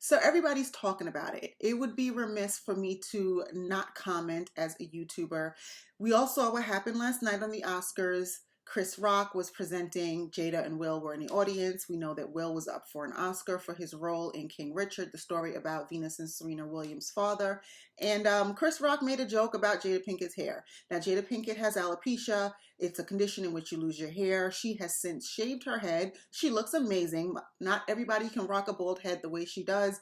So everybody's talking about it. It would be remiss for me to not comment as a YouTuber. We all saw what happened last night on the Oscars. Chris Rock was presenting, Jada and Will were in the audience. We know that Will was up for an Oscar for his role in King Richard, the story about Venus and Serena Williams' father. And Chris Rock made a joke about Jada Pinkett's hair. Now, Jada Pinkett has alopecia. It's a condition in which you lose your hair. She has since shaved her head. She looks amazing. Not everybody can rock a bald head the way she does.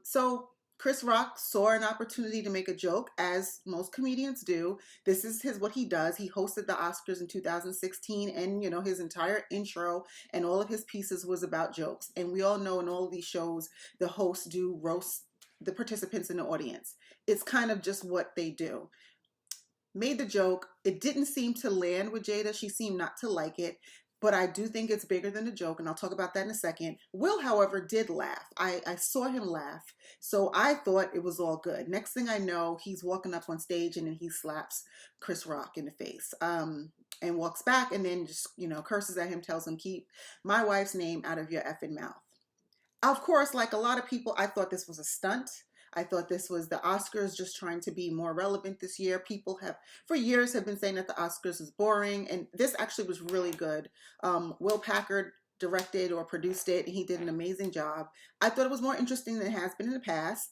So Chris Rock saw an opportunity to make a joke, as most comedians do. This is what he does. He hosted the Oscars in 2016, and his entire intro and all of his pieces was about jokes. And we all know in all of these shows, the hosts do roast the participants in the audience. It's kind of just what they do. Made the joke. It didn't seem to land with Jada. She seemed not to like it. But I do think it's bigger than a joke, and I'll talk about that in a second. Will, however, did laugh. I saw him laugh, so I thought it was all good. Next thing I know, he's walking up on stage, and then he slaps Chris Rock in the face and walks back, and then just, curses at him, tells him, keep my wife's name out of your effing mouth. Of course, like a lot of people, I thought this was a stunt. I thought this was the Oscars just trying to be more relevant this year. People have, for years, have been saying that the Oscars is boring, and this actually was really good. Will Packard directed or produced it, and he did an amazing job. I thought it was more interesting than it has been in the past,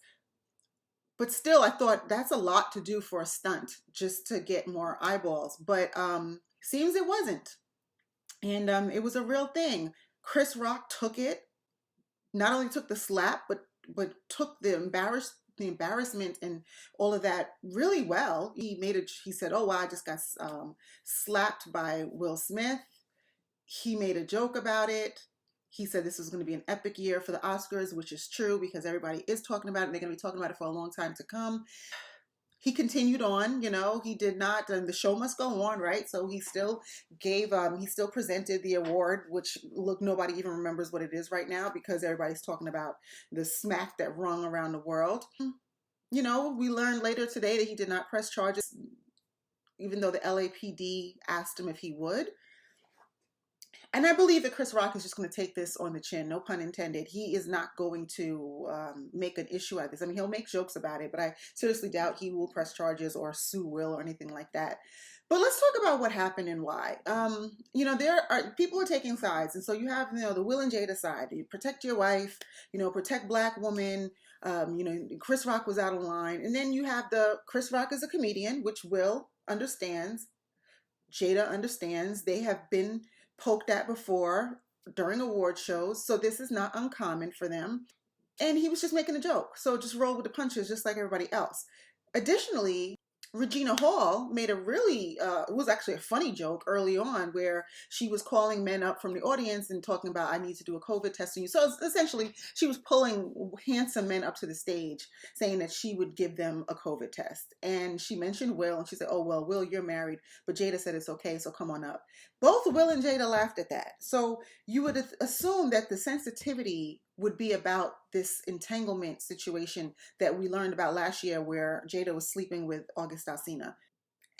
but still, I thought that's a lot to do for a stunt, just to get more eyeballs. But seems it wasn't, and it was a real thing. Chris Rock took it, not only took the slap, but took the embarrassment and all of that really well. He said, "Oh wow, I just got slapped by Will Smith." He made a joke about it. He said this was going to be an epic year for the Oscars, which is true because everybody is talking about it, and they're going to be talking about it for a long time to come. He continued on, he did not, and the show must go on, right? So he still he still presented the award, which, look, nobody even remembers what it is right now because everybody's talking about the smack that rung around the world. We learned later today that he did not press charges, even though the LAPD asked him if he would. And I believe that Chris Rock is just going to take this on the chin, no pun intended. He is not going to make an issue out of this. I mean, he'll make jokes about it, but I seriously doubt he will press charges or sue Will or anything like that. But let's talk about what happened and why. There are people are taking sides, and so you have the Will and Jada side. You protect your wife, protect Black women. Chris Rock was out of line, and then you have the Chris Rock is a comedian, which Will understands, Jada understands. They have been poked at before during award shows, so this is not uncommon for them. And he was just making a joke, so just roll with the punches just like everybody else. Additionally, Regina Hall made a really, it was actually a funny joke early on where she was calling men up from the audience and talking about, I need to do a COVID test on you. So essentially, she was pulling handsome men up to the stage saying that she would give them a COVID test. And she mentioned Will, and she said, oh, well, Will, you're married, but Jada said it's okay, so come on up. Both Will and Jada laughed at that. So you would assume that the sensitivity would be about this entanglement situation that we learned about last year where Jada was sleeping with August Alsina.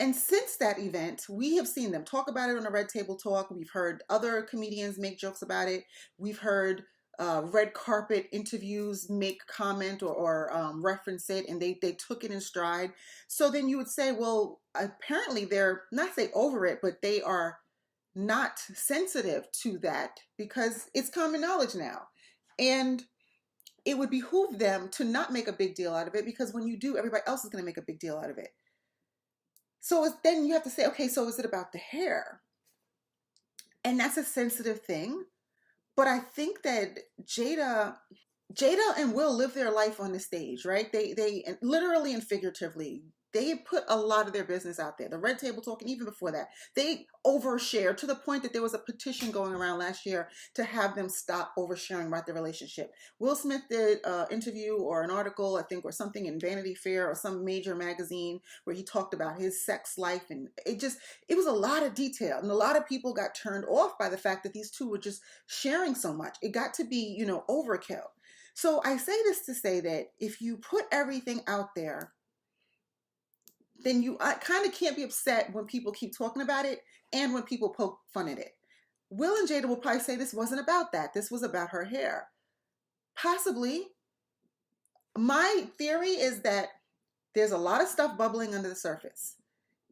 And since that event, we have seen them talk about it on a Red Table Talk. We've heard other comedians make jokes about it. We've heard red carpet interviews make comment or reference it, and they took it in stride. So then you would say, well, apparently they're not say over it, but they are not sensitive to that because it's common knowledge now. And it would behoove them to not make a big deal out of it because when you do, everybody else is going to make a big deal out of it. So then you have to say, okay, so is it about the hair? And that's a sensitive thing. But I think that Jada and Will live their life on the stage, right? They literally and figuratively, they put a lot of their business out there. The Red Table Talk, and even before that, they overshare to the point that there was a petition going around last year to have them stop oversharing about their relationship. Will Smith did an interview or an article, I think, or something in Vanity Fair or some major magazine where he talked about his sex life, and it was a lot of detail, and a lot of people got turned off by the fact that these two were just sharing so much. It got to be, overkill. So I say this to say that if you put everything out there, then you kind of can't be upset when people keep talking about it and when people poke fun at it. Will and Jada will probably say this wasn't about that. This was about her hair. Possibly, My theory is that there's a lot of stuff bubbling under the surface.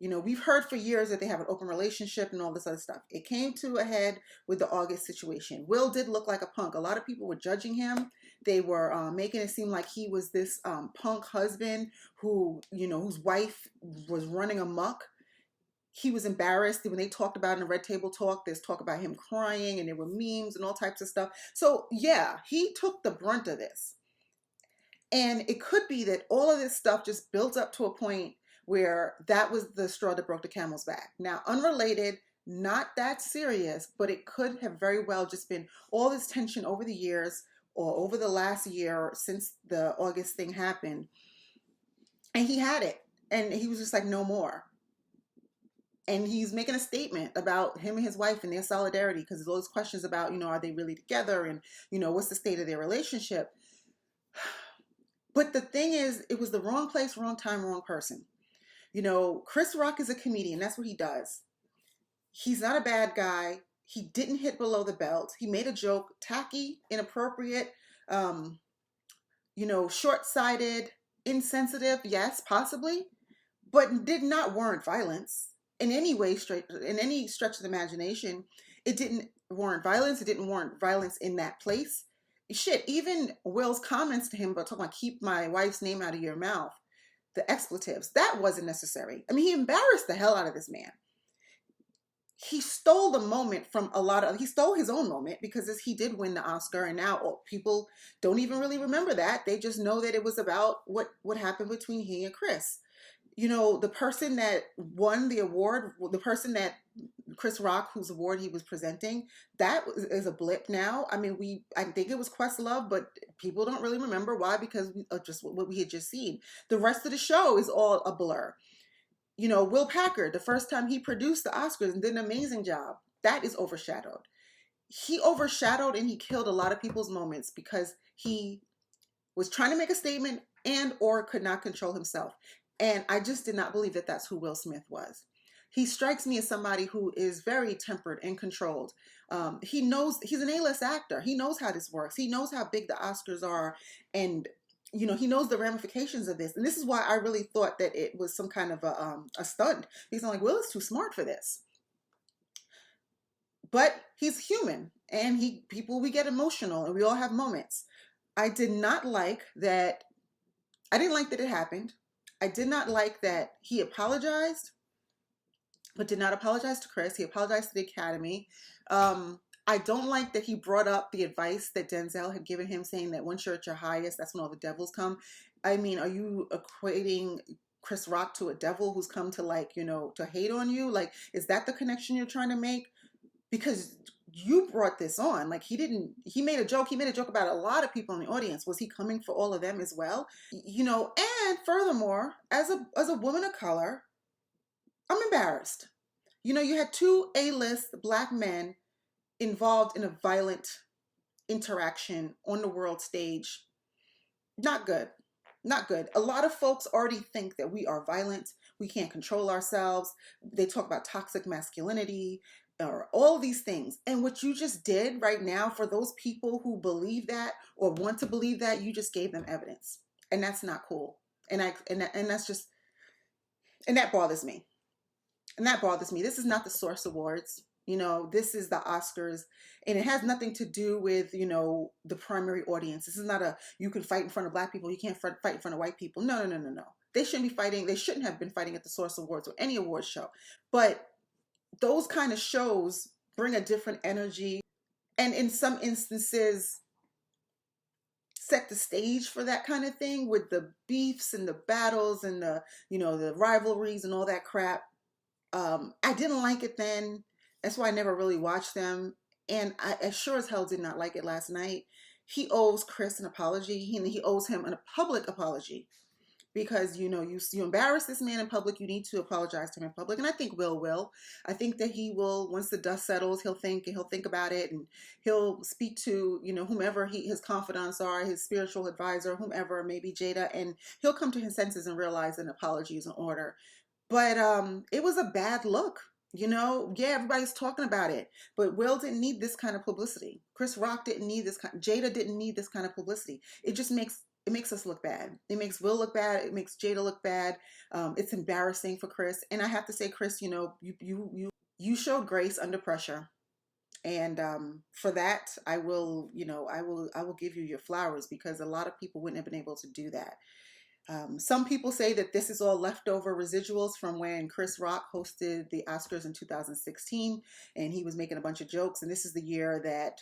We've heard for years that they have an open relationship and all this other stuff. It came to a head with the August situation. Will did look like a punk. A lot of people were judging him. They were making it seem like he was this punk husband whose wife was running amok. He was embarrassed when they talked about in the Red Table Talk. There's talk about him crying, and there were memes and all types of stuff. So yeah, he took the brunt of this. And it could be that all of this stuff just built up to a point where that was the straw that broke the camel's back. Now, unrelated, not that serious, but it could have very well just been all this tension over the years or over the last year since the August thing happened. And he had it. And he was just like, no more. And he's making a statement about him and his wife and their solidarity, because there's all these questions about, are they really together? And, what's the state of their relationship? But the thing is, it was the wrong place, wrong time, wrong person. Chris Rock is a comedian. That's what he does. He's not a bad guy. He didn't hit below the belt. He made a joke, tacky, inappropriate, short-sighted, insensitive, yes, possibly, but did not warrant violence in any way, in any stretch of the imagination. It didn't warrant violence. It didn't warrant violence in that place. Shit, even Will's comments to him about talking about keep my wife's name out of your mouth, the expletives, that wasn't necessary. I mean, he embarrassed the hell out of this man. He stole the moment from he stole his own moment, because he did win the Oscar, and now people don't even really remember that. They just know that it was about what happened between he and Chris. The person that won the award, the person that Chris Rock, whose award he was presenting, that is a blip now. I mean, I think it was Questlove, but people don't really remember. Why? Because of just what we had just seen. The rest of the show is all a blur. Will Packard, the first time he produced the Oscars and did an amazing job, that is overshadowed. He overshadowed and he killed a lot of people's moments because he was trying to make a statement and or could not control himself. And I just did not believe that that's who Will Smith was. He strikes me as somebody who is very tempered and controlled. He knows, he's an A-list actor. He knows how this works. He knows how big the Oscars are. And, he knows the ramifications of this. And this is why I really thought that it was some kind of a stunt. He's like, Will is too smart for this. But he's human. And we get emotional and we all have moments. I didn't like that it happened. I did not like that he apologized, but did not apologize to Chris. He apologized to the Academy. I don't like that he brought up the advice that Denzel had given him, saying that once you're at your highest, that's when all the devils come. I mean, are you equating Chris Rock to a devil who's come to to hate on you? Like, is that the connection you're trying to make? Because you brought this on. Like, he made a joke about a lot of people in the audience. Was he coming for all of them as well? And furthermore, as a woman of color, I'm embarrassed. You had two A-list Black men involved in a violent interaction on the world stage. Not good. Not good. A lot of folks already think that we are violent. We can't control ourselves. They talk about toxic masculinity or all these things. And what you just did right now, for those people who believe that or want to believe that, you just gave them evidence. And that's not cool. And that's just, and that bothers me. And that bothers me. This is not the Source Awards. This is the Oscars, and it has nothing to do with, the primary audience. This is not you can fight in front of Black people, you can't fight in front of white people. No. They shouldn't be fighting. They shouldn't have been fighting at the Source Awards or any award show. But those kind of shows bring a different energy, and in some instances set the stage for that kind of thing, with the beefs and the battles and the rivalries and all that crap. I didn't like it then. That's why I never really watched them. And I sure as hell did not like it last night. He owes Chris an apology. He owes him a public apology. Because, you embarrass this man in public, you need to apologize to him in public. And I think will. I think that he will, once the dust settles, he'll think about it, and he'll speak to, whomever his confidants are, his spiritual advisor, whomever, maybe Jada, and he'll come to his senses and realize an apology is in order. But it was a bad look. Everybody's talking about it, but Will didn't need this kind of publicity. Chris Rock didn't need Jada didn't need this kind of publicity. It it makes us look bad. It makes Will look bad. It makes Jada look bad. It's embarrassing for Chris. And I have to say, Chris, you showed grace under pressure. And for that, I will give you your flowers, because a lot of people wouldn't have been able to do that. Some people say that this is all leftover residuals from when Chris Rock hosted the Oscars in 2016, and he was making a bunch of jokes. And this is the year that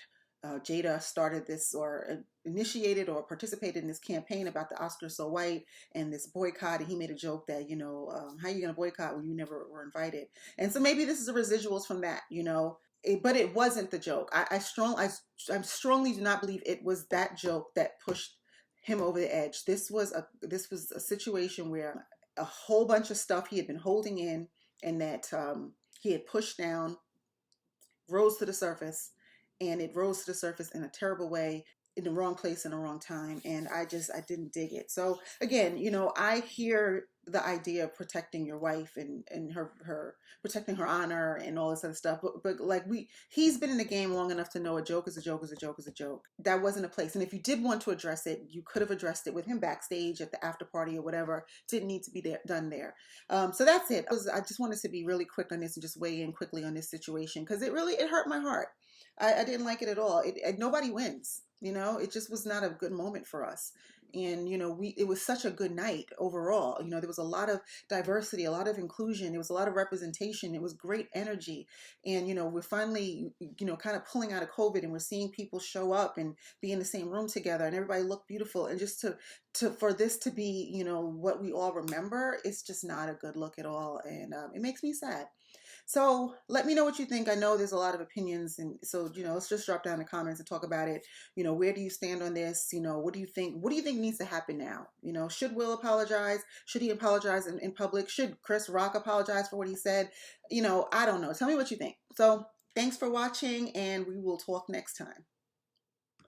Jada started this, or initiated or participated in this campaign about the Oscars so white and this boycott. And he made a joke that, how are you going to boycott when you never were invited? And so maybe this is the residuals from that, but it wasn't the joke. I strongly do not believe it was that joke that pushed him over the edge. This was a situation where a whole bunch of stuff he had been holding in, and that he had pushed down, rose to the surface, and it rose to the surface in a terrible way, in the wrong place in the wrong time. And I didn't dig it. So again, I hear the idea of protecting your wife and her protecting her honor and all this other stuff. But like he's been in the game long enough to know a joke is a joke is a joke is a joke. That wasn't a place. And if you did want to address it, you could have addressed it with him backstage at the after party or whatever. Didn't need to be done there. So that's it. I just wanted to be really quick on this and just weigh in quickly on this situation, because it hurt my heart. I didn't like it at all. Nobody wins. It just was not a good moment for us. And, it was such a good night overall. There was a lot of diversity, a lot of inclusion. There was a lot of representation. It was great energy. And, we're finally, kind of pulling out of COVID, and we're seeing people show up and be in the same room together, and everybody looked beautiful. And just for this to be, what we all remember, it's just not a good look at all. And it makes me sad. So let me know what you think. I know there's a lot of opinions, and so let's just drop down in the comments and talk about it. Where do you stand on this? What do you think? What do you think needs to happen now? Should Will apologize? Should he apologize in public? Should Chris Rock apologize for what he said? I don't know. Tell me what you think. So thanks for watching, and we will talk next time.